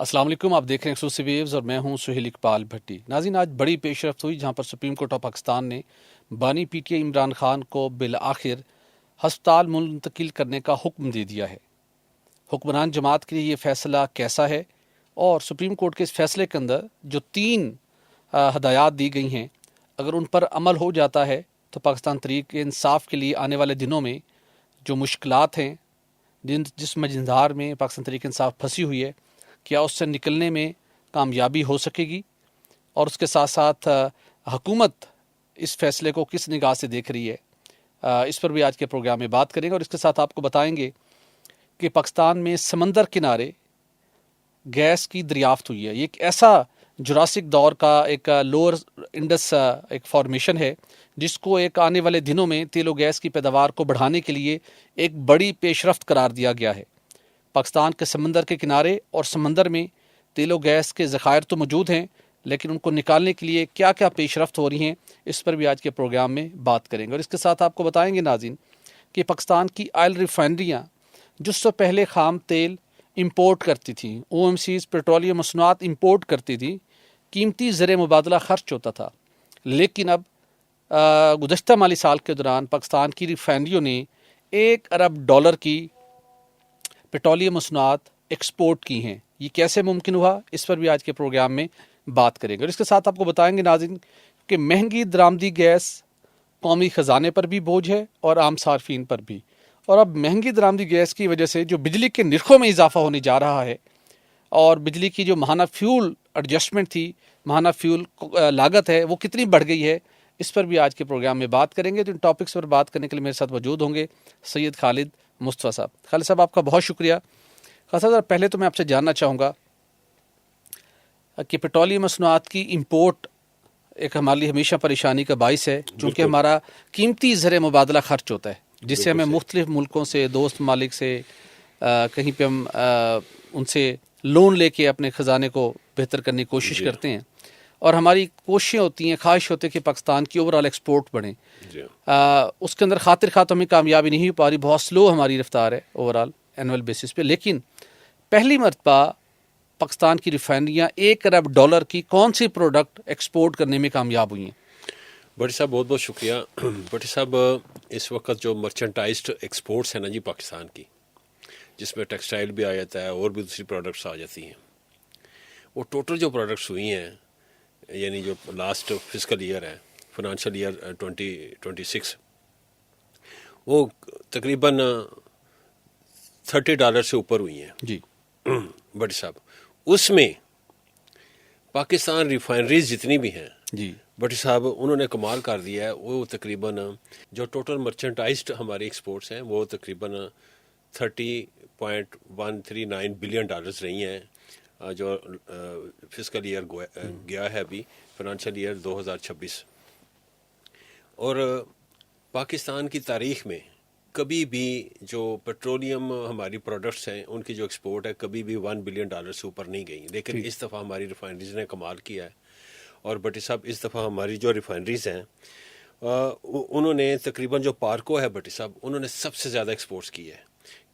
السلام علیکم، آپ دیکھ رہے ہیں ایکسکلوسیو ویوز اور میں ہوں سہیل اقبال بھٹی۔ ناظرین، آج بڑی پیش رفت ہوئی جہاں پر سپریم کورٹ آف پاکستان نے بانی پی ٹی آئی عمران خان کو بالآخر ہسپتال منتقل کرنے کا حکم دے دیا ہے۔ حکمران جماعت کے لیے یہ فیصلہ کیسا ہے اور سپریم کورٹ کے اس فیصلے کے اندر جو 3 ہدایات دی گئی ہیں، اگر ان پر عمل ہو جاتا ہے تو پاکستان تحریک انصاف کے لیے آنے والے دنوں میں جو مشکلات ہیں، جس مجنزار میں پاکستان تحریک انصاف پھنسی ہوئی ہے، کیا اس سے نکلنے میں کامیابی ہو سکے گی، اور اس کے ساتھ ساتھ حکومت اس فیصلے کو کس نگاہ سے دیکھ رہی ہے، اس پر بھی آج کے پروگرام میں بات کریں گے۔ اور اس کے ساتھ آپ کو بتائیں گے کہ پاکستان میں سمندر کنارے گیس کی دریافت ہوئی ہے۔ یہ ایک ایسا جراسک دور کا ایک لوور انڈس ایک فارمیشن ہے جس کو ایک آنے والے دنوں میں تیل و گیس کی پیداوار کو بڑھانے کے لیے ایک بڑی پیش رفت قرار دیا گیا ہے۔ پاکستان کے سمندر کے کنارے اور سمندر میں تیل و گیس کے ذخائر تو موجود ہیں، لیکن ان کو نکالنے کے لیے کیا کیا پیش رفت ہو رہی ہیں، اس پر بھی آج کے پروگرام میں بات کریں گے۔ اور اس کے ساتھ آپ کو بتائیں گے ناظرین کہ پاکستان کی آئل ریفائنریاں جس سے پہلے خام تیل امپورٹ کرتی تھیں، او ایم سیز پیٹرولیم مصنوعات امپورٹ کرتی تھیں، قیمتی زر مبادلہ خرچ ہوتا تھا، لیکن اب گزشتہ مالی سال کے دوران پاکستان کی ریفائنریوں نے $1 ارب کی پیٹرولیم مصنوعات ایکسپورٹ کی ہیں۔ یہ کیسے ممکن ہوا، اس پر بھی آج کے پروگرام میں بات کریں گے۔ اور اس کے ساتھ آپ کو بتائیں گے ناظرین کہ مہنگی درآمدی گیس قومی خزانے پر بھی بوجھ ہے اور عام صارفین پر بھی، اور اب مہنگی درآمدی گیس کی وجہ سے جو بجلی کے نرخوں میں اضافہ ہونے جا رہا ہے، اور بجلی کی جو ماہانہ فیول ایڈجسٹمنٹ تھی، ماہانہ فیول لاگت ہے، وہ کتنی بڑھ گئی ہے، اس پر بھی آج کے پروگرام میں بات کریں گے۔ تو ان ٹاپکس پر بات کرنے کے لیے میرے ساتھ موجود ہوں گے سید خالد مصطفیٰ صاحب۔ خالد صاحب، آپ کا بہت شکریہ۔ خالد صاحب، پہلے تو میں آپ سے جاننا چاہوں گا کہ پیٹرولیم مصنوعات کی امپورٹ ایک ہمارے لیے ہمیشہ پریشانی کا باعث ہے، چونکہ ہمارا قیمتی زر مبادلہ خرچ ہوتا ہے، جس سے ہمیں مختلف ملکوں سے، دوست ممالک سے کہیں پہ ہم ان سے لون لے کے اپنے خزانے کو بہتر کرنے کی کوشش کرتے ہیں، اور ہماری کوششیں ہوتی ہیں، خواہش ہوتی ہے کہ پاکستان کی اوور آل ایکسپورٹ بڑھیں۔ اس کے اندر خاطر خواہ تو ہمیں کامیابی نہیں ہو پا رہی، بہت سلو ہماری رفتار ہے اوور آل اینول بیسس پہ، لیکن پہلی مرتبہ پاکستان کی ریفائنریاں $1 ارب کی کون سی پروڈکٹ ایکسپورٹ کرنے میں کامیاب ہوئی ہیں؟ بھٹی صاحب، بہت بہت شکریہ۔ بھٹی صاحب، اس وقت جو مرچنٹائزڈ ایکسپورٹس ہیں نا جی پاکستان کی، جس میں ٹیکسٹائل بھی آ جاتا ہے اور بھی دوسری پروڈکٹس آ جاتی ہیں، وہ ٹوٹل جو پروڈکٹس ہوئی ہیں، یعنی جو لاسٹ فسکل ایئر ہے، فنانشل ایئر 2026، وہ تقریباً $30 سے اوپر ہوئی ہیں جی بھٹی صاحب۔ اس میں پاکستان ریفائنریز جتنی بھی ہیں جی بھٹی صاحب، انہوں نے کمال کر دیا ہے۔ وہ تقریباً جو ٹوٹل مرچنٹائزڈ ہماری ایکسپورٹس ہیں، وہ تقریباً $30.139 بلین رہی ہیں، جو فسکل ایئر گیا ہے ابھی، فنانشل ایئر 2026۔ اور پاکستان کی تاریخ میں کبھی بھی جو پیٹرولیم ہماری پروڈکٹس ہیں، ان کی جو ایکسپورٹ ہے، کبھی بھی $1 بلین سے اوپر نہیں گئی، لیکن اس دفعہ ہماری ریفائنریز نے کمال کیا ہے۔ اور بھٹی صاحب، اس دفعہ ہماری جو ریفائنریز ہیں، انہوں نے تقریباً جو پارکو ہے بھٹی صاحب، انہوں نے سب سے زیادہ ایکسپورٹس کی ہے،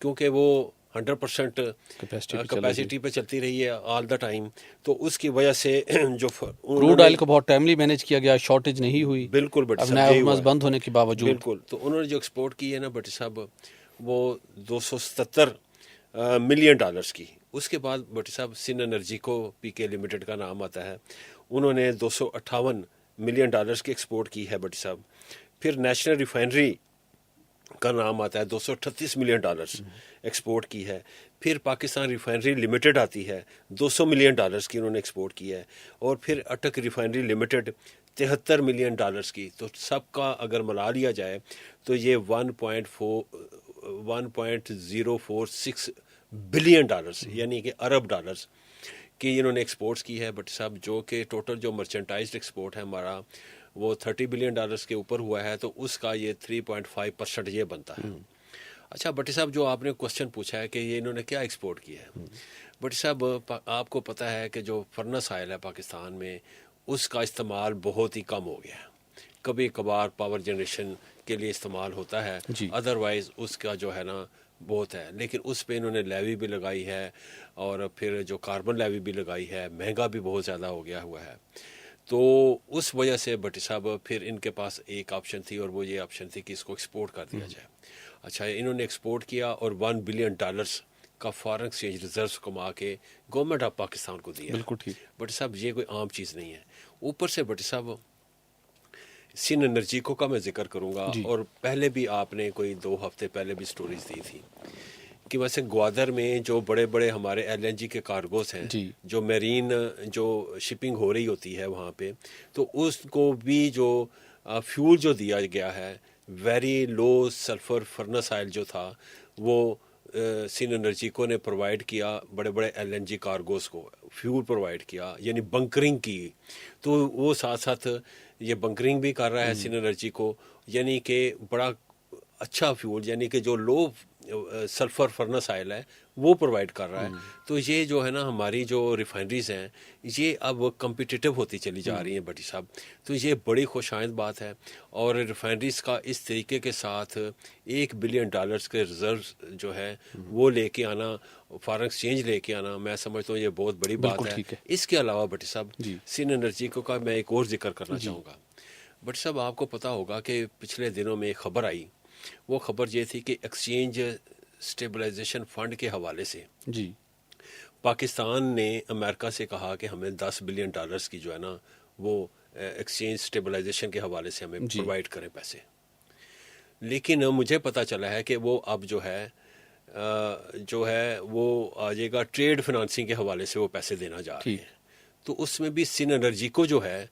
کیونکہ وہ 100% کیپیسٹی پہ چلتی رہی ہے آل دا ٹائم، تو اس کی وجہ سے جو کروڈ آئل کو بہت ٹائملی مینیج کیا گیا، شارٹیج نہیں ہوئی، بالکل بھٹی صاحب، اب بند ہونے کے باوجود بالکل۔ تو انہوں نے جو ایکسپورٹ کی ہے نا بھٹی صاحب، وہ $277 ملین کی۔ اس کے بعد بھٹی صاحب سن انرجی کو پی کے لمیٹڈ کا نام آتا ہے، انہوں نے $258 ملین کی ایکسپورٹ کی ہے بھٹی صاحب۔ پھر نیشنل ریفائنری کا نام آتا ہے، $238 ملین ایکسپورٹ کی ہے۔ پھر پاکستان ریفائنری لمیٹڈ آتی ہے، $200 ملین کی انہوں نے ایکسپورٹ کی ہے۔ اور پھر اٹک ریفائنری لمیٹڈ $73 ملین کی۔ تو سب کا اگر ملا لیا جائے تو یہ 1.046 بلین یعنی کہ ارب ڈالرز کی انہوں نے ایکسپورٹس کی ہے بٹ صاحب، جو کہ ٹوٹل جو مرچنٹائزڈ ایکسپورٹ ہے ہمارا، وہ $30 بلین کے اوپر ہوا ہے، تو اس کا یہ 3.5% یہ بنتا ہے۔ اچھا بٹی صاحب، جو آپ نے کوشچن پوچھا ہے کہ یہ انہوں نے کیا ایکسپورٹ کیا ہے، بٹی صاحب آپ کو پتہ ہے کہ جو فرنس آئل ہے پاکستان میں، اس کا استعمال بہت ہی کم ہو گیا ہے۔ کبھی کبھار پاور جنریشن کے لیے استعمال ہوتا ہے، ادروائز اس کا جو ہے نا بہت ہے، لیکن اس پہ انہوں نے لیوی بھی لگائی ہے اور پھر جو کاربن لیوی بھی لگائی ہے، مہنگا بھی بہت زیادہ ہو گیا ہوا ہے. تو اس وجہ سے بھٹی صاحب پھر ان کے پاس ایک آپشن تھی اور وہ یہ آپشن تھی کہ اس کو ایکسپورٹ کر دیا جائے. اچھا، انہوں نے ایکسپورٹ کیا اور $1 بلین کا فارن ایکسچینج ریزروز کما کے گورنمنٹ آف پاکستان کو دیا. بالکل ٹھیک. بھٹی صاحب یہ کوئی عام چیز نہیں ہے. اوپر سے بھٹی صاحب سن انرجیکو کا میں ذکر کروں گا، جی. اور پہلے بھی آپ نے کوئی 2 ہفتے پہلے بھی سٹوریز دی تھی کہ ویسے گوادر میں جو بڑے بڑے ہمارے ایل این جی کے کارگوز ہیں، جی. جو میرین جو شپنگ ہو رہی ہوتی ہے وہاں پہ، تو اس کو بھی جو فیول جو دیا گیا ہے، very low sulphur furnace oil جو تھا، وہ سن انرجیکو نے پرووائڈ کیا بڑے بڑے ایل این جی کارگوز کو، فیول پرووائڈ کیا، یعنی بنکرنگ کی. تو وہ ساتھ ساتھ یہ بنکرنگ بھی کر رہا ہے سن انرجی کو، یعنی کہ بڑا اچھا فیول، یعنی کہ جو لو سلفر فرنس آئل ہے وہ پرووائڈ کر رہا ہے. تو یہ جو ہے نا ہماری جو ریفائنریز ہیں یہ اب کمپیٹیٹو ہوتی چلی جا رہی ہیں بھٹی صاحب. تو یہ بڑی خوش آئند بات ہے، اور ریفائنریز کا اس طریقے کے ساتھ $1 بلین کے ریزروز جو ہے وہ لے کے آنا، فارن ایکسچینج لے کے آنا، میں سمجھتا ہوں یہ بہت بڑی بات ہے. اس کے علاوہ بھٹی صاحب سن انرجی کو کا میں ایک اور ذکر کرنا چاہوں گا. بھٹی صاحب آپ کو پتہ ہوگا کہ پچھلے دنوں میں ایک خبر آئی، وہ خبر یہ تھی کہ ایکسچینج اسٹیبلائزیشن فنڈ کے حوالے سے جی پاکستان نے امریکہ سے کہا کہ ہمیں $10 بلین کی جو ہے نا وہ ایکسچینج اسٹیبلائزیشن کے حوالے سے ہمیں پرووائڈ کریں پیسے. لیکن مجھے پتہ چلا ہے کہ وہ اب جو ہے وہ آ جائے گا ٹریڈ فنانسنگ کے حوالے سے وہ پیسے دینا جا رہے ہیں. تو اس میں بھی سن انرجی کو جو ہے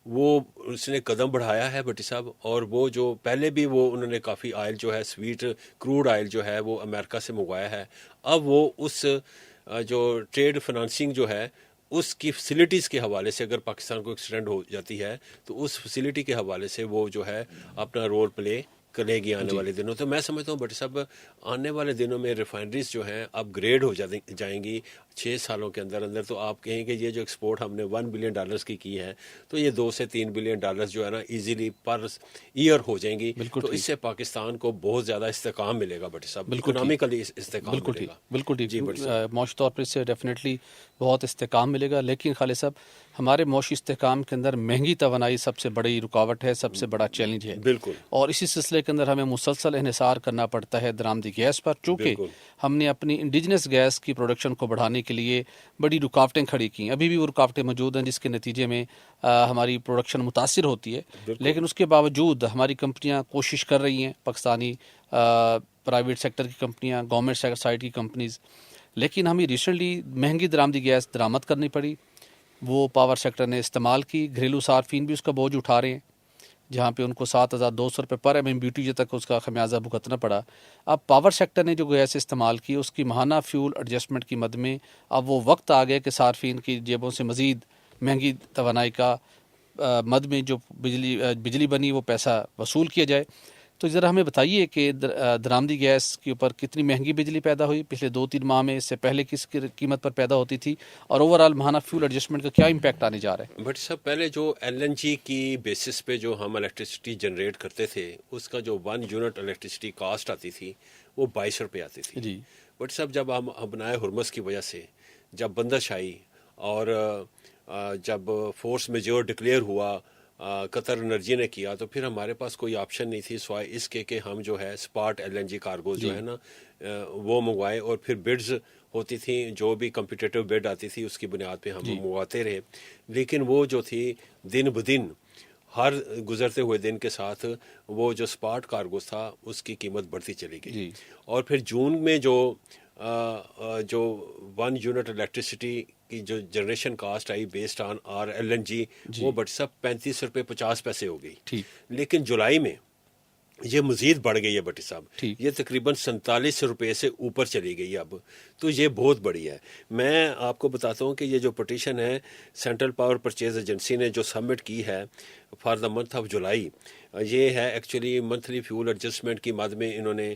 وہ اس نے قدم بڑھایا ہے بھٹی صاحب، اور وہ جو پہلے بھی وہ انہوں نے کافی آئل جو ہے سویٹ کروڈ آئل جو ہے وہ امریکہ سے منگوایا ہے. اب وہ اس جو ٹریڈ فنانسنگ جو ہے اس کی فیسلٹیز کے حوالے سے اگر پاکستان کو ایکسٹینڈ ہو جاتی ہے تو اس فیسلٹی کے حوالے سے وہ جو ہے اپنا رول پلے کرے گی آنے والے دنوں. تو میں سمجھتا ہوں بھٹی صاحب آنے والے دنوں میں ریفائنریز جو ہیں اپ گریڈ ہو جائیں گی 6 سالوں کے اندر اندر. تو آپ کہیں کہ یہ جو ایکسپورٹ ہم نے $1 بلین کی ہے تو یہ $2 سے $3 بلین جو ہے نا ایزیلی پر ایئر ہو جائیں گی. تو اس سے پاکستان کو بہت زیادہ استحکام ملے گا بھٹی صاحب، اکنامیکلی استحکام ملے گا. بالکل ٹھیک. معاشی طور پر اس سے ڈیفینیٹلی بہت استحکام ملے گا. لیکن خالد صاحب ہمارے معاشی استحکام کے اندر مہنگی توانائی سب سے بڑی رکاوٹ ہے، سب سے بڑا چیلنج ہے. بالکل. اور اسی سلسلے کے اندر ہمیں مسلسل انحصار کرنا پڑتا ہے درآمدی گیس پر، چونکہ ہم نے اپنی انڈیجنس گیس کی پروڈکشن کو بڑھانے کے لیے بڑی رکاوٹیں کھڑی کی. ابھی بھی وہ رکاوٹیں موجود ہیں جس کے نتیجے میں ہماری پروڈکشن متاثر ہوتی ہے. لیکن اس کے باوجود ہماری کمپنیاں کوشش کر رہی ہیں، پاکستانی پرائیویٹ سیکٹر کی کمپنیاں، گورنمنٹ سائڈ کی کمپنیز. لیکن ہمیں ریسنٹلی مہنگی درآمدی گیس درآمد کرنی پڑی، وہ پاور سیکٹر نے استعمال کی. گھریلو صارفین بھی اس کا بوجھ اٹھا رہے ہیں، جہاں پہ ان کو $7,200 پر MMBTU تک اس کا خمیازہ بھگتنا پڑا. اب پاور سیکٹر نے جو گیس استعمال کی اس کی ماہانہ فیول ایڈجسٹمنٹ کی مد میں اب وہ وقت آ گیا کہ صارفین کی جیبوں سے مزید مہنگی توانائی کا مد میں جو بجلی بنی وہ پیسہ وصول کیا جائے. تو ذرا ہمیں بتائیے کہ درآمدی گیس کے اوپر کتنی مہنگی بجلی پیدا ہوئی پچھلے 2-3 ماہ میں، اس سے پہلے کس قیمت پر پیدا ہوتی تھی، اور اوور آل ماہانہ فیول ایڈجسٹمنٹ کا کیا امپیکٹ آنے جا رہا ہے؟ بٹ سب پہلے جو LNG کی بیسس پہ جو ہم الیکٹریسٹی جنریٹ کرتے تھے اس کا جو 1 یونٹ الیکٹریسٹی کاسٹ آتی تھی وہ $22 آتی تھی. جی. بٹ سب جب ہم ابنائے ہرمز کی وجہ سے جب بندش آئی اور جب فورس میجور ڈکلیئر ہوا قطر انرجی نے کیا، تو پھر ہمارے پاس کوئی آپشن نہیں تھی سوائے اس کے کہ ہم جو ہے سپاٹ LNG کارگوز جو ہے نا وہ منگوائے، اور پھر بڈز ہوتی تھیں، جو بھی کمپیٹیٹو بڈ آتی تھی اس کی بنیاد پہ ہم منگواتے رہے. لیکن وہ جو تھی دن بدن ہر گزرتے ہوئے دن کے ساتھ وہ جو سپاٹ کارگوز تھا اس کی قیمت بڑھتی چلی گئی. اور پھر جون میں جو 1 یونٹ الیکٹریسٹی کی جو generation cost I based on LNG وہ بٹ سب $35.50 ہو گئی. لیکن جولائی میں یہ مزید بڑھ گئی ہے بٹی صاحب، یہ تقریباً $47 سے اوپر چلی گئی اب. تو یہ بہت بڑی ہے. میں آپ کو بتاتا ہوں کہ یہ جو پٹیشن ہے سینٹرل پاور پرچیز ایجنسی نے جو سبمٹ کی ہے for the month of July, یہ ہے ایکچولی منتھلی فیول ایڈجسٹمنٹ کی مد میں انہوں نے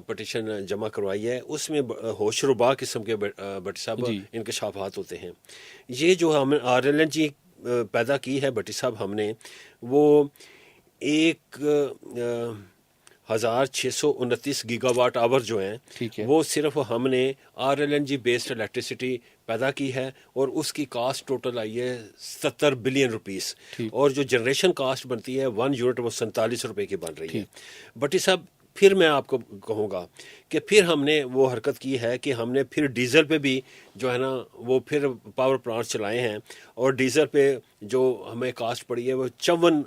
پٹیشن جمع کروائی ہے. اس میں ہوش ربا قسم کے بٹی صاحب انکشافات ہوتے ہیں. یہ جو ہم RLNG پیدا کی ہے بٹی صاحب ہم نے، وہ ایک 1629 گیگا واٹ آور جو ہیں ٹھیک ہے. وہ صرف ہم نے RLNG بیسڈ الیکٹریسٹی پیدا کی ہے اور اس کی کاسٹ ٹوٹل آئی ہے 70 بلین روپیز اور جو جنریشن کاسٹ بنتی ہے 1 یونٹ وہ 47 روپے کی بن رہی ہے. بٹی صاحب پھر میں آپ کو کہوں گا کہ پھر ہم نے وہ حرکت کی ہے کہ ہم نے پھر ڈیزل پہ بھی جو ہے نا وہ پھر پاور پلانٹ چلائے ہیں اور ڈیزل پہ جو ہمیں کاسٹ پڑی ہے وہ 54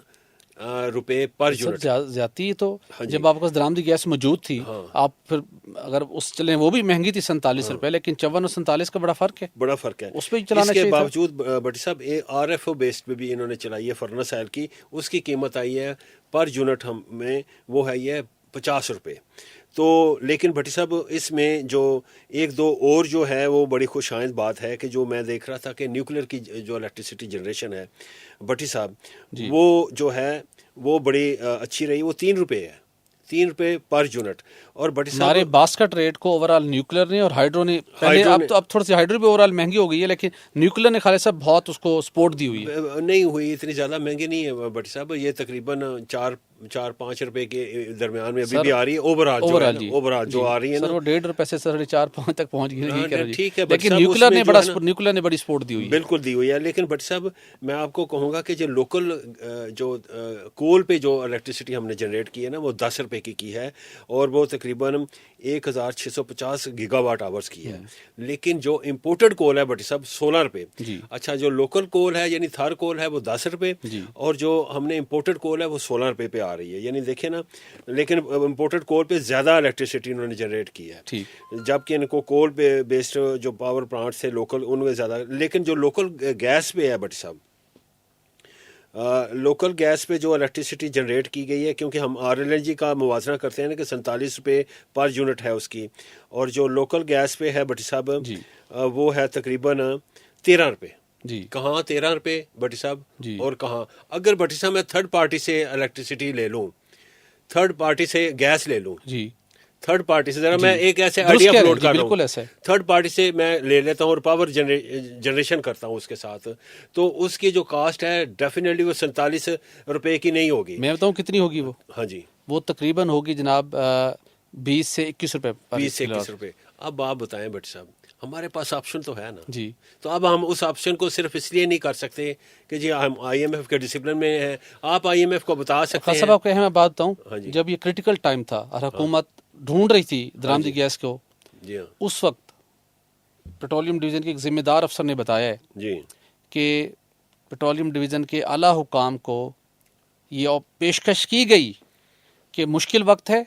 روپے پر یونٹ زیادتی ہے. تو جب آپ کے پاس درآمدی گیس موجود تھی آپ پھر اگر اس چلیں وہ بھی مہنگی تھی 47 روپے لیکن 54 اور 47 کا بڑا فرق ہے. بڑا فرق ہے. اس پہ چلانا چاہیے. اس کے باوجود بٹی صاحب RFO بیسڈ پہ بھی انہوں نے چلائی ہے فرنس آئل کی. اس کی قیمت آئی ہے پر یونٹ ہمیں وہ ہے یہ 50 روپے. تو لیکن بھٹی صاحب اس میں جو ایک دو اور جو ہے وہ بڑی خوش آئند بات ہے کہ جو میں دیکھ رہا تھا کہ نیوکلیر کی جو الیکٹریسٹی جنریشن ہے بھٹی صاحب وہ جو ہے وہ بڑی اچھی رہی. وہ 3 روپے ہے 3 روپے پر یونٹ. اور بٹی صاحب ہمارے باسکٹ ریٹ کو اوور آل نیوکلیر نے اور ہائیڈرو نے پہلے اب تھوڑی سی ہائیڈرو بھی اوور آل مہنگی ہو گئی ہے لیکن نیوکلیر نے خالد صاحب بہت اس کو سپورٹ دی ہوئی ہے. نہیں ہوئی اتنی زیادہ مہنگی نہیں ہے بٹی صاحب. یہ تقریباً 4-5 روپے کے درمیان میں ابھی بھی آ رہی ہے اوور آل جو آ رہی ہے نا وہ 1.5 روپے سے 4.5 تک پہنچ گئی. ٹھیک ہے لیکن نیوکلیر نے بڑی سپورٹ دی ہوئی ہے. بالکل دی ہوئی ہے. لیکن بٹ صاحب میں آپ کو کہوں گا کہ جو لوکل جو کول پہ جو الیکٹریسٹی ہم نے جنریٹ کی ہے نا وہ 10 روپے کی ہے اور وہ تقریباً 1650 گیگا واٹ آورز کی ہے. لیکن جو امپورٹڈ کول ہے بٹی صاحب 16 روپے. اچھا جو لوکل کول ہے یعنی تھر کول ہے وہ 10 روپے اور جو ہم نے امپورٹڈ کول ہے وہ 16 روپے پہ آ رہی ہے. یعنی دیکھیں نا لیکن امپورٹڈ کول پہ زیادہ الیکٹریسٹی انہوں نے جنریٹ کی ہے جبکہ ان کو کول پہ بیسڈ جو پاور پلانٹ سے لوکل ان میں زیادہ. لیکن جو لوکل گیس پہ ہے بٹی صاحب لوکل گیس پہ جو الیکٹریسٹی جنریٹ کی گئی ہے کیونکہ ہم RLNG کا موازنہ کرتے ہیں نا کہ 47 روپے پر یونٹ ہے اس کی اور جو لوکل گیس پہ ہے بٹی صاحب وہ ہے تقریباً 13 روپے. کہاں 13 روپے بٹی صاحب اور کہاں اگر بٹی صاحب میں تھرڈ پارٹی سے الیکٹریسٹی لے لوں تھرڈ پارٹی سے گیس لے لوں تھرڈ پارٹی سے ذرا میں ایک ایسے آئیڈیا فلوٹ کر رہا ہوں تھرڈ پارٹی سے میں لے لیتا ہوں اور پاور جنریشن کرتا ہوں اس کے ساتھ تو اس کی جو کاسٹ ہے ڈیفینیٹلی وہ 47 روپے کی نہیں ہوگی. میں بتاؤں کتنی ہوگی وہ. ہاں جی وہ تقریباً ہوگی جناب 20 سے 21 روپے. 20 سے 21 روپے. اب آپ بتائیں بٹ صاحب ہمارے پاس آپشن تو ہے نا تو اب ہم اس آپشن کو صرف اس لیے نہیں کر سکتے کہ جی ہم IMF کے ڈسپلن میں ہیں. آپ IMF کو بتا سکتے ہیں. آپ کو میں بات بتاؤں جب یہ کریٹیکل ٹائم تھا اور حکومت ڈھونڈ رہی تھی درآمدی گیس کو اس وقت پیٹرولیم ڈویژن کے ایک ذمہ دار افسر نے بتایا ہے کہ پیٹرولیم ڈویژن کے اعلیٰ حکام کو یہ پیشکش کی گئی کہ مشکل وقت ہے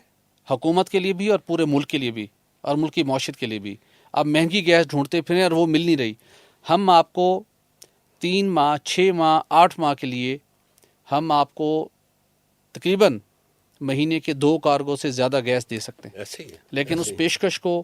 حکومت کے لیے بھی اور پورے ملک کے لیے بھی اور ملک کی معیشت کے لیے بھی. اب مہنگی گیس ڈھونڈتے پھریں اور وہ مل نہیں رہی. ہم آپ کو 3 ماہ 6 ماہ 8 ماہ کے لیے ہم آپ کو تقریباً مہینے کے 2 کارگو سے زیادہ گیس دے سکتے ہیں لیکن اس پیشکش کو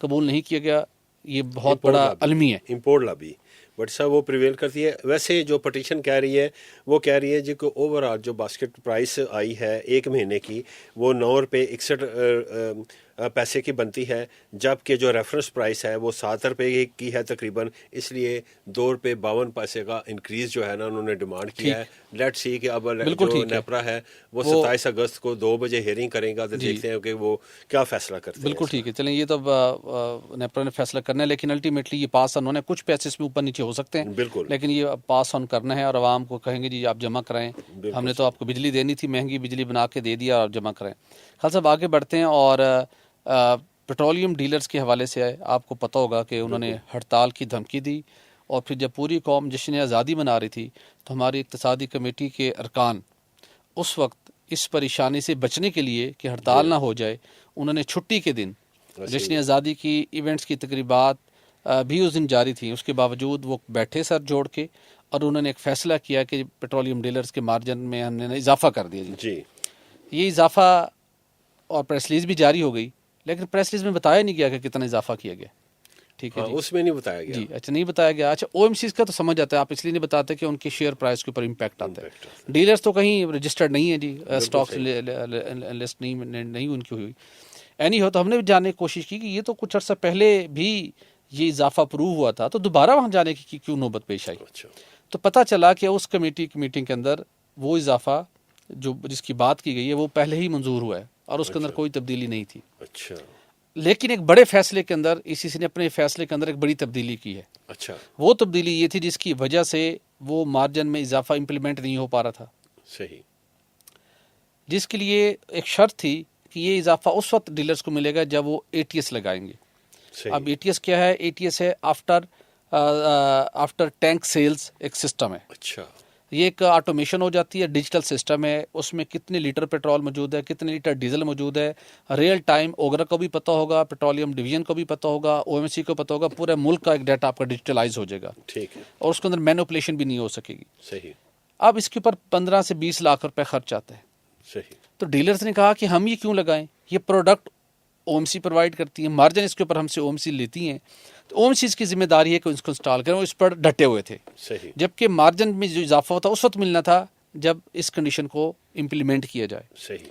قبول نہیں کیا گیا. یہ بہت بڑا المی ہے. امپورٹ لابی بٹ صاحب وہ پریویل کرتی ہے. ویسے جو پٹیشن کہہ رہی ہے وہ کہہ رہی ہے جی کہ اوور آل جو باسکٹ پرائس آئی ہے ایک مہینے کی وہ 9 روپے 61 پیسے کی بنتی ہے جبکہ جو ریفرنس پرائس ہے وہ 7 روپے کی ہے تقریباً. اس لیے 2 روپے 52 پیسے کا انکریز جو ہے نا انہوں نے ڈیمانڈ کیا ہے. لیٹ سی کہ اب جو نیپرا ہے وہ 27 اگست کو 2 بجے ہیئرنگ کرے گا تو دیکھتے ہیں کہ وہ کیا فیصلہ کرتے ہیں. بالکل ٹھیک ہے. چلیں یہ تو نیپرا نے فیصلہ کرنا ہے لیکن الٹیمیٹلی یہ پاس آن ہونا ہے. کچھ پیسز میں اوپر نیچے ہو سکتے ہیں بالکل لیکن یہ پاس آن کرنا ہے اور عوام کو کہیں گے جی آپ جمع کرائیں. ہم نے تو آپ کو بجلی دینی تھی مہنگی بجلی بنا کے دے دیا اور آپ جمع کرائیں. خالد صاحب آگے بڑھتے ہیں اور پیٹرولیم ڈیلرز کے حوالے سے آپ کو پتہ ہوگا کہ انہوں نے ہڑتال کی دھمکی دی اور پھر جب پوری قوم جشن آزادی منا رہی تھی تو ہماری اقتصادی کمیٹی کے ارکان اس وقت اس پریشانی سے بچنے کے لیے کہ ہڑتال نہ ہو جائے انہوں نے چھٹی کے دن جشن آزادی کی ایونٹس کی تقریبات بھی اس دن جاری تھیں. اس کے باوجود وہ بیٹھے سر جوڑ کے اور انہوں نے ایک فیصلہ کیا کہ پیٹرولیم ڈیلرز کے مارجن میں ہم نے اضافہ کر دیا. جی یہ اضافہ اور پریس ریلیز بھی جاری ہو گئی لیکن پریس ریلیز میں بتایا نہیں گیا کہ کتنا اضافہ کیا گیا. ٹھیک ہے اس میں نہیں بتایا گیا. جی اچھا نہیں بتایا گیا. اچھا OMCs کا تو سمجھ آتا ہے آپ اس لیے نہیں بتاتے کہ ان کی شیئر پرائز کے اوپر امپیکٹ آتا ہے. ڈیلرز تو کہیں رجسٹرڈ نہیں ہے جی اسٹاک لسٹ نہیں ان کی ہوئی. اینی ہو تو ہم نے بھی جاننے کی کوشش کی کہ یہ تو کچھ عرصہ پہلے بھی یہ اضافہ پروو ہوا تھا تو دوبارہ وہاں جانے کی کیوں نوبت پیش آئی. تو پتہ چلا کہ اس کمیٹی کی میٹنگ کے اندر وہ اضافہ جو جس کی بات کی گئی ہے وہ پہلے ہی منظور ہوا ہے اور اس کے اندر کوئی تبدیلی نہیں تھی. اچھا لیکن ایک بڑے فیصلے کے اندر ای سی نے اپنے فیصلے کے اندر ایک بڑی تبدیلی کی ہے. اچھا وہ تبدیلی یہ تھی جس کی وجہ سے وہ مارجن میں اضافہ امپلیمنٹ نہیں ہو پا رہا تھا, صحیح. جس کے لیے ایک شرط تھی کہ یہ اضافہ اس وقت ڈیلرز کو ملے گا جب وہ اے ٹی ایس لگائیں گے. صحیح. اب اے ٹی ایس کیا ہے؟ اے ٹی ایس ہے آفٹر ٹینک سیلز ایک سسٹم ہے. اچھا یہ ایک آٹومیشن ہو جاتی ہے, ڈیجیٹل سسٹم ہے, اس میں کتنے لیٹر پیٹرول موجود ہے, کتنے لیٹر ڈیزل موجود ہے, ریئل ٹائم اوگرا کو بھی پتہ ہوگا, پیٹرولیم ڈویژن کو بھی پتہ ہوگا, او ایم سی کو پتہ ہوگا, پورے ملک کا ایک ڈیٹا آپ کا ڈیجیٹلائز ہو جائے گا. ٹھیک ہے. اور اس کے اندر مینوپولیشن بھی نہیں ہو سکے گی. صحیح. اب اس کے اوپر 15 سے 20 لاکھ روپے خرچ آتا ہے. صحیح. تو ڈیلرز نے کہا کہ ہم یہ کیوں لگائیں, یہ product O M C provide کرتی ہیں, مارجن اس کے اوپر ہم سے او ایم سی لیتی ہیں, تو او ایم سی کی ذمہ داری ہے کہ اس کو انسٹال کریں. وہ اس پر ڈٹے ہوئے تھے. صحیح. جبکہ مارجن میں جو اضافہ ہوتا اس وقت ملنا تھا جب اس کنڈیشن کو امپلیمنٹ کیا جائے. صحیح.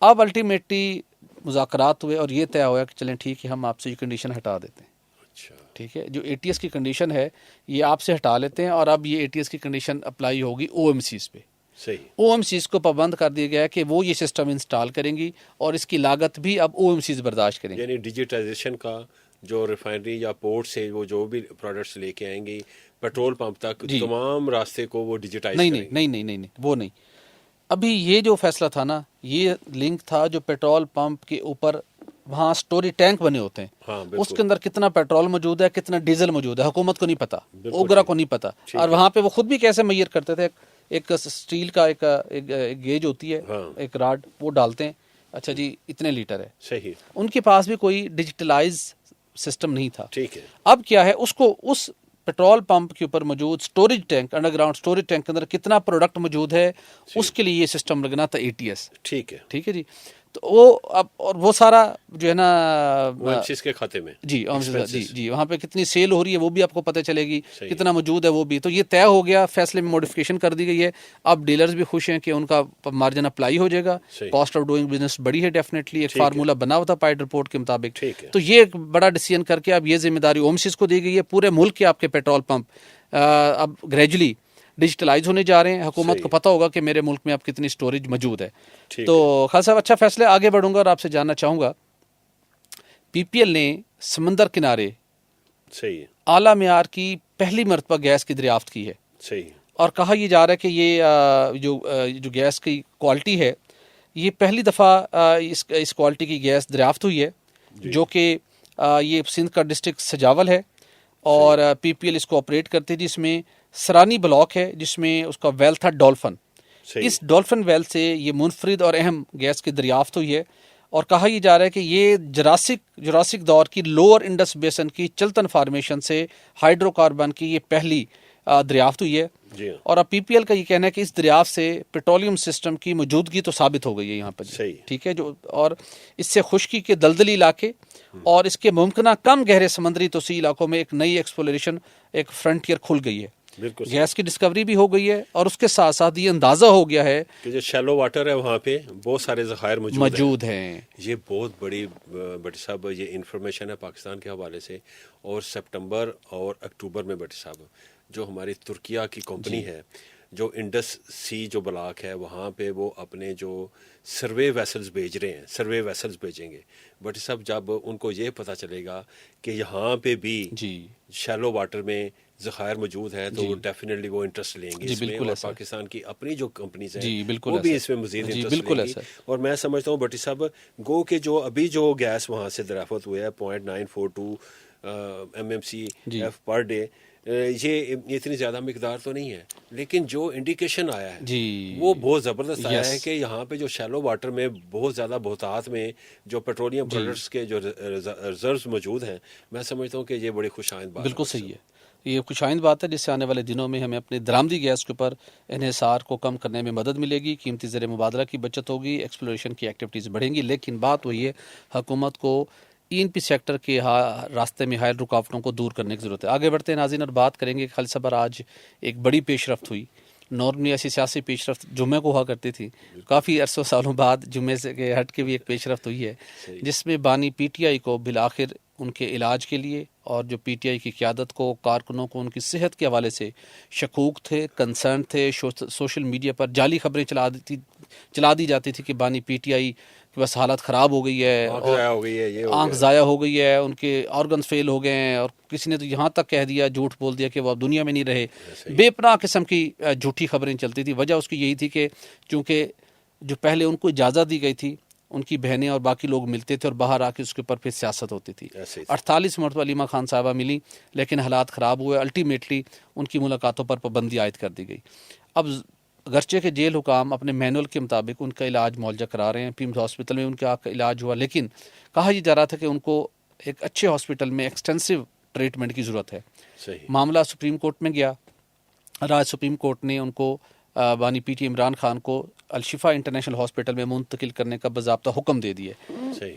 اب الٹیمیٹلی مذاکرات ہوئے اور یہ طے ہوا کہ چلیں ٹھیک ہے, ہم آپ سے یہ کنڈیشن ہٹا دیتے ہیں. اچھا. ٹھیک ہے, جو اے ٹی ایس کی کنڈیشن ہے یہ آپ سے ہٹا لیتے ہیں, اور اب یہ اے ٹی ایس کی کنڈیشن اپلائی ہوگی او ایم سیز پہ. صحیح. او ایم سیز کو پابند کر دیا گیا ہے کہ وہ یہ سسٹم انسٹال کریں گی اور اس کی لاگت بھی اب او ایم سیز برداشت کریں گے. یعنی ڈیجیٹائزیشن کا جو ریفائنری یا پورٹ سے وہ جو بھی پروڈکٹس لے کے آئیں گے پیٹرول پمپ تک, تمام راستے کو وہ ڈیجیٹائز کریں گے. نہیں وہ نہیں. ابھی یہ جو فیصلہ تھا نا, یہ لنک تھا جو پیٹرول پمپ کے اوپر وہاں سٹوری ٹینک بنے ہوتے ہیں. ہاں, اس کے اندر کتنا پیٹرول موجود ہے, کتنا ڈیزل موجود ہے, حکومت کو نہیں پتا, اوگرا کو نہیں پتا. اور وہاں پہ وہ خود بھی کیسے میئر کرتے تھے, ایک اسٹیل کا ایک گیج ہوتی ہے, ایک راڈ, وہ ڈالتے ہیں, اچھا جی اتنے لیٹر ہے. صحیح. ان کے پاس بھی کوئی ڈیجیٹلائز سسٹم نہیں تھا. ٹھیک ہے. اب کیا ہے, اس کو اس پیٹرول پمپ کے اوپر موجود storage tank, under ground storage tank کے اندر کتنا پروڈکٹ موجود ہے, اس کے لیے یہ سسٹم لگنا تھا اے ٹی ایس. ٹھیک ہے. ٹھیک ہے جی. تو وہ اب اور وہ سارا جو ہے نا کے کھاتے میں جی وہاں پہ کتنی سیل ہو رہی ہے وہ بھی آپ کو پتہ چلے گی, کتنا موجود ہے وہ بھی. تو یہ طے ہو گیا, فیصلے میں موڈیفیکیشن کر دی گئی ہے. اب ڈیلرز بھی خوش ہیں کہ ان کا مارجن اپلائی ہو جائے گا. کاسٹ آف ڈوئنگ بزنس بڑی ہے ڈیفینیٹلی, ایک فارمولا بنا ہوا تھا پائڈ رپورٹ کے مطابق. تو یہ ایک بڑا ڈیسیژن کر کے اب یہ ذمہ داری او ایم سیز کو دی گئی ہے. پورے ملک کے آپ کے پیٹرول پمپ اب گریجولی ڈیجیٹلائز ہونے جا رہے ہیں. حکومت کو پتہ ہوگا کہ میرے ملک میں اب کتنی سٹوریج موجود ہے. تو خالد صاحب اچھا فیصلے, آگے بڑھوں گا اور آپ سے جاننا چاہوں گا, پی پی ایل نے سمندر کنارے اعلیٰ معیار کی پہلی مرتبہ گیس کی دریافت کی ہے. صحیح. اور کہا یہ جا رہا ہے کہ یہ جو گیس کی کوالٹی ہے, یہ پہلی دفعہ اس کوالٹی کی گیس دریافت ہوئی ہے, جو کہ یہ سندھ کا ڈسٹرکٹ سجاول ہے, اور پی پی ایل اس کو آپریٹ کرتے, جس میں سرانی بلاک ہے, جس میں اس کا ویل تھا ڈولفن. اس ڈولفن ویل سے یہ منفرد اور اہم گیس کی دریافت ہوئی ہے. اور کہا یہ جا رہا ہے کہ یہ جراسک دور کی لوور انڈس بیسن کی چلتن فارمیشن سے ہائیڈرو کاربن کی یہ پہلی دریافت ہوئی ہے. اور اب پی پی ایل کا یہ کہنا ہے کہ اس دریافت سے پیٹرولیم سسٹم کی موجودگی تو ثابت ہو گئی ہے یہاں پر. ٹھیک ہے, جو اور اس سے خشکی کے دلدلی علاقے اور اس کے ممکنہ کم گہرے سمندری توسیع علاقوں میں ایک نئی ایکسپلوریشن, ایک فرنٹیئر کھل گئی ہے. گیس کی ڈسکوری بھی ہو گئی ہے, اور اس کے ساتھ ساتھ یہ اندازہ ہو گیا ہے کہ جو شیلو واٹر ہے وہاں پہ بہت سارے ذخائر موجود ہیں. یہ بہت بڑی بٹی صاحب یہ انفارمیشن ہے پاکستان کے حوالے سے. اور سپٹمبر اور اکتوبر میں بٹی صاحب جو ہماری ترکیہ کی کمپنی ہے, جو انڈس سی جو بلاک ہے وہاں پہ وہ اپنے جو سروے ویسلز بھیج رہے ہیں, سروے ویسلز بھیجیں گے. بٹ سب جب ان کو یہ پتہ چلے گا کہ یہاں پہ بھی شیلو واٹر میں ذخائر موجود ہیں تو ڈیفینیٹلی وہ انٹرسٹ لیں گے اس میں, اور پاکستان کی اپنی جو کمپنیز ہیں وہ بھی اس میں مزید انٹرسٹ لیں گی. اور میں سمجھتا ہوں بٹی صاحب گو کہ جو ابھی جو گیس وہاں سے دریافت ہوئے ہے 0.942 MMCF پر ڈے, یہ اتنی زیادہ مقدار تو نہیں ہے, لیکن جو انڈیکیشن آیا ہے وہ بہت زبردست آیا ہے کہ یہاں پہ جو شیلو واٹر میں بہت زیادہ بہتات میں جو پیٹرولیم پروڈکٹس کے جو ریزروز موجود ہیں, میں سمجھتا ہوں کہ یہ بڑی خوش آئند بات. بالکل صحیح ہے, یہ خوش آئند بات ہے, جس سے آنے والے دنوں میں ہمیں اپنے درآمدی گیس کے اوپر انحصار کو کم کرنے میں مدد ملے گی, قیمتی زر مبادلہ کی بچت ہوگی, ایکسپلوریشن کی ایکٹیویٹیز بڑھیں گی. لیکن بات وہی ہے, حکومت کو ای این پی سیکٹر کے راستے میں حائل رکاوٹوں کو دور کرنے کی ضرورت ہے. آگے بڑھتے ہیں ناظرین, اور بات کریں گے خالد صاحب, آج ایک بڑی پیش رفت ہوئی. نارملی ایسی سیاسی پیش رفت جمعے کو ہوا کرتی تھی, کافی عرصوں سالوں بعد جمعے سے کے ہٹ کے بھی ایک پیش رفت ہوئی ہے, جس میں بانی پی ٹی آئی کو بالآخر ان کے علاج کے لیے اور جو پی ٹی آئی کی قیادت کو، کارکنوں کو، ان کی صحت کے حوالے سے شکوک تھے، کنسرن تھے. سوشل میڈیا پر جعلی خبریں چلا دی جاتی تھی کہ بانی پی ٹی آئی کی بس حالت خراب ہو گئی ہے، آنکھ ضائع ہو گئی ہے، یہ آنکھ ضائع ہو گئی ہے، ان کے آرگنز فیل ہو گئے ہیں، اور کسی نے تو یہاں تک کہہ دیا، جھوٹ بول دیا کہ وہ اب دنیا میں نہیں رہے. بے پناہ قسم کی جھوٹی خبریں چلتی تھی. وجہ اس کی یہی تھی کہ چونکہ جو پہلے ان کو اجازت دی گئی تھی، ان کی بہنیں اور باقی لوگ ملتے تھے اور باہر آ کے اس کے اوپر پھر سیاست ہوتی تھی. 48 مرتبہ علیمہ خان صاحبہ ملی لیکن حالات خراب ہوئے. الٹیمیٹلی ان کی ملاقاتوں پر پابندی عائد کر دی گئی. اب گرچہ کے جیل حکام اپنے مینول کے مطابق ان کا علاج معالجہ کرا رہے ہیں، پیمز ہاسپٹل میں ان کا علاج ہوا، لیکن کہا یہ جا رہا تھا کہ ان کو ایک اچھے ہاسپٹل میں ایکسٹینسو ٹریٹمنٹ کی ضرورت ہے. معاملہ سپریم کورٹ میں گیا. راج سپریم کورٹ نے ان کو بانی پی ٹی عمران خان کو الشفا انٹرنیشنل ہاسپٹل میں منتقل کرنے کا باضابطہ حکم دے دیے.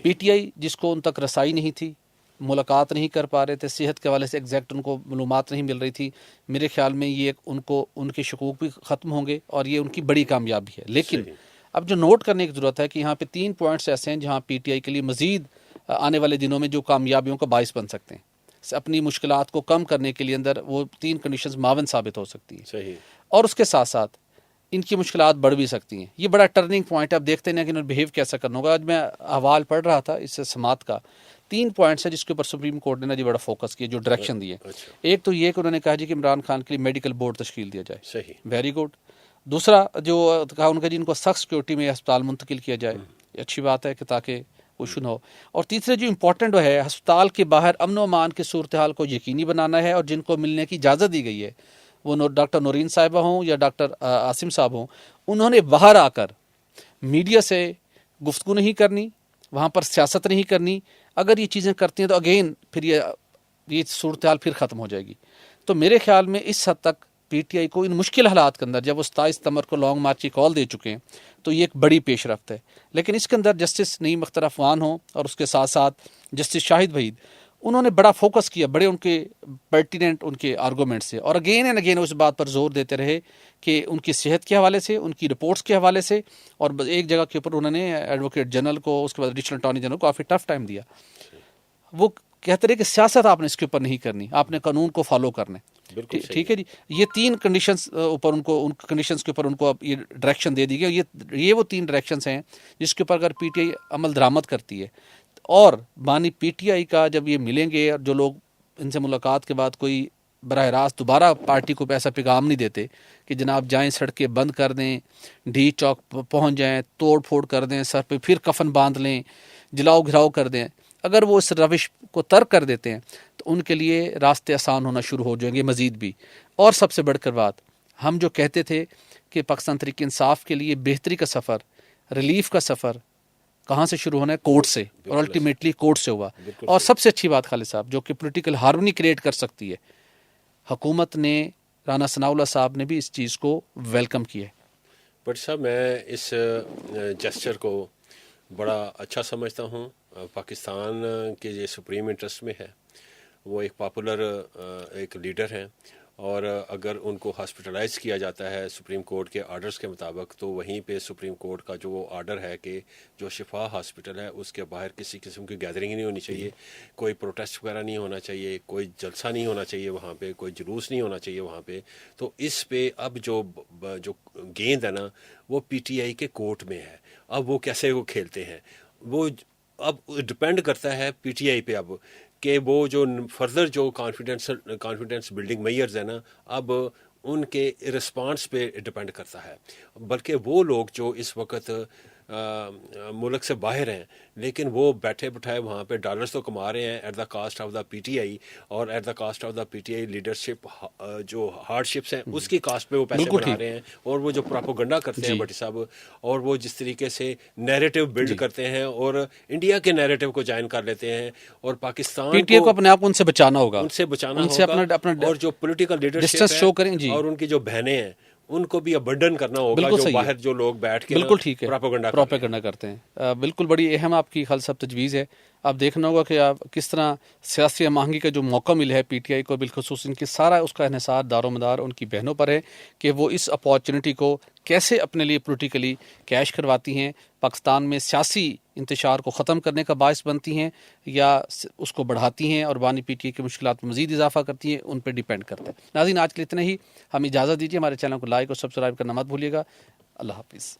پی ٹی آئی جس کو ان تک رسائی نہیں تھی، ملاقات نہیں کر پا رہے تھے، صحت کے حوالے سے ایگزیکٹ ان کو معلومات نہیں مل رہی تھی، میرے خیال میں یہ ان کے شکوک بھی ختم ہوں گے اور یہ ان کی بڑی کامیابی ہے. لیکن اب جو نوٹ کرنے کی ضرورت ہے کہ یہاں پہ 3 پوائنٹس ایسے ہیں جہاں پی ٹی آئی کے لیے مزید آنے والے دنوں میں جو کامیابیوں کا باعث بن سکتے ہیں. اپنی مشکلات کو کم کرنے کے لیے اندر وہ 3 کنڈیشنز معاون ثابت ہو سکتی ہیں. اور اس کے ساتھ ساتھ ان کی مشکلات بڑھ بھی سکتی ہیں. یہ بڑا ٹرننگ پوائنٹ ہے. اب دیکھتے ہیں کہ انہوں نے بیہیو کیسا کرنا ہوگا. آج میں احوال پڑھ رہا تھا اس سماعت کا، 3 پوائنٹس ہیں جس کے اوپر سپریم کورٹ نے جی بڑا فوکس کیا، جو ڈائریکشن دی ہے. ایک تو یہ کہ انہوں نے کہا جی کہ عمران خان کے لیے میڈیکل بورڈ تشکیل دیا جائے. Very good. دوسرا جو کہا ان کا جی ان کو سخت سیکورٹی میں ہسپتال منتقل کیا جائے. اچھی بات ہے کہ تاکہ کوئی نہ ہو. اور تیسرے جو امپورٹنٹ ہے، ہسپتال کے باہر امن و امان کی صورتحال کو یقینی بنانا ہے، اور جن کو ملنے کی اجازت دی گئی ہے وہ ڈاکٹر نورین صاحبہ ہوں یا ڈاکٹر عاصم صاحب ہوں، انہوں نے باہر آ کر میڈیا سے گفتگو نہیں کرنی، وہاں پر سیاست نہیں کرنی. اگر یہ چیزیں کرتی ہیں تو اگین پھر یہ صورتحال پھر ختم ہو جائے گی. تو میرے خیال میں اس حد تک پی ٹی آئی کو ان مشکل حالات کے اندر، جب وہ 27 ستمبر کو لانگ مارچ کی کال دے چکے ہیں، تو یہ ایک بڑی پیش رفت ہے. لیکن اس کے اندر جسٹس نعیم اختر افغان ہوں اور اس کے ساتھ ساتھ جسٹس شاہد وحید، انہوں نے بڑا فوکس کیا، بڑے ان کے پرٹیننٹ ان کے آرگومنٹ سے، اور اگین اینڈ اگین اس بات پر زور دیتے رہے کہ ان کی صحت کے حوالے سے، ان کی رپورٹس کے حوالے سے. اور ایک جگہ کے اوپر انہوں نے ایڈوکیٹ جنرل کو، اس کے بعد ایڈیشنل اٹارنی جنرل کو کافی ٹف ٹائم دیا. وہ کہتے رہے کہ سیاست آپ نے اس کے اوپر نہیں کرنی، آپ نے قانون کو فالو کرنا ہے. ٹھیک ہے جی. یہ 3 کنڈیشنز اوپر ان کنڈیشنز کے اوپر ان کو اب یہ ڈائریکشن دے دی گئی. یہ وہ 3 ڈائریکشنز ہیں جس کے اوپر اگر پی ٹی آئی عمل درآمد کرتی ہے، اور بانی پی ٹی آئی کا جب یہ ملیں گے اور جو لوگ ان سے ملاقات کے بعد کوئی براہ راست دوبارہ پارٹی کو ایسا پیغام نہیں دیتے کہ جناب جائیں سڑکیں بند کر دیں، ڈی چوک پہنچ جائیں، توڑ پھوڑ کر دیں، سر پہ پھر کفن باندھ لیں، جلاؤ گھراؤ کر دیں، اگر وہ اس روش کو ترک کر دیتے ہیں تو ان کے لیے راستے آسان ہونا شروع ہو جائیں گے مزید بھی. اور سب سے بڑھ کر بات، ہم جو کہتے تھے کہ پاکستان تحریک انصاف کے لیے بہتری کا سفر، ریلیف کا سفر کہاں سے شروع ہونا ہے؟ کورٹ سے، اور الٹیمیٹلی کورٹ سے ہوا. اور سب سے اچھی بات خالد صاحب جو کہ پولیٹیکل ہارمونی کریٹ کر سکتی ہے، حکومت نے، رانا ثناء اللہ صاحب نے بھی اس چیز کو ویلکم کیا ہے. بٹ صاحب میں اس جسچر کو بڑا اچھا سمجھتا ہوں. پاکستان کے یہ سپریم انٹرسٹ میں ہے، وہ ایک پاپولر ایک لیڈر ہیں، اور اگر ان کو ہاسپٹلائز کیا جاتا ہے سپریم کورٹ کے آرڈرز کے مطابق، تو وہیں پہ سپریم کورٹ کا جو وہ آرڈر ہے کہ جو شفا ہاسپٹل ہے اس کے باہر کسی قسم کی گیدرنگ نہیں ہونی چاہیے، کوئی پروٹیسٹ وغیرہ نہیں ہونا چاہیے، کوئی جلسہ نہیں ہونا چاہیے وہاں پہ، کوئی جلوس نہیں ہونا چاہیے وہاں پہ. تو اس پہ اب جو گیند ہے نا وہ پی ٹی آئی کے کورٹ میں ہے. اب وہ کیسے وہ کھیلتے ہیں، وہ اب ڈپینڈ کرتا ہے پی ٹی آئی پہ اب کہ وہ جو فردر جو کانفیڈنس بلڈنگ میئرز ہیں نا، اب ان کے رسپانس پہ ڈپینڈ کرتا ہے. بلکہ وہ لوگ جو اس وقت ملک سے باہر ہیں لیکن وہ بیٹھے بٹھائے وہاں پہ ڈالرز تو کما رہے ہیں at the cost of the P T I, اور at the cost of the P T I leadership جو ہارڈ شپس ہیں اس کی کاسٹ پہ وہ پیسے بنا رہے ہیں. اور وہ جو پراپوگنڈا کرتے ہیں بٹی صاحب، اور وہ جس طریقے سے نیریٹو بلڈ کرتے ہیں اور انڈیا کے نیریٹو کو جوائن کر لیتے ہیں، اور پاکستان پی ٹی آئی کو اپنے آپ ان سے بچانا ہوگا، ان سے بچانا ہوگا. اور جو پولیٹیکل لیڈرشپ ہے اور ان کی جو بہنیں ہیں ان کو بھی ابنڈن کرنا ہوگا، جو باہر جو لوگ بیٹھ کے بالکل ٹھیک ہے پراپیگنڈا کرتے ہیں. بالکل بڑی اہم آپ کی خالص تجویز ہے. آپ دیکھنا ہوگا کہ آپ کس طرح سیاسی ہم آہنگی کا جو موقع ملا ہے پی ٹی آئی کو، بالخصوص ان کی سارا اس کا انحصار دار و مدار ان کی بہنوں پر ہے کہ وہ اس اپارچونٹی کو کیسے اپنے لیے پولیٹیکلی کیش کرواتی ہیں. پاکستان میں سیاسی انتشار کو ختم کرنے کا باعث بنتی ہیں یا اس کو بڑھاتی ہیں اور بانی پی ٹی آئی کی مشکلات میں مزید اضافہ کرتی ہیں، ان پہ ڈیپینڈ کرتا ہے۔ ناظرین آج کے لیے اتنا ہی، ہم اجازت دیجیے، ہمارے چینل کو لائک اور سبسکرائب کرنا مت بھولیے گا۔ اللہ حافظ۔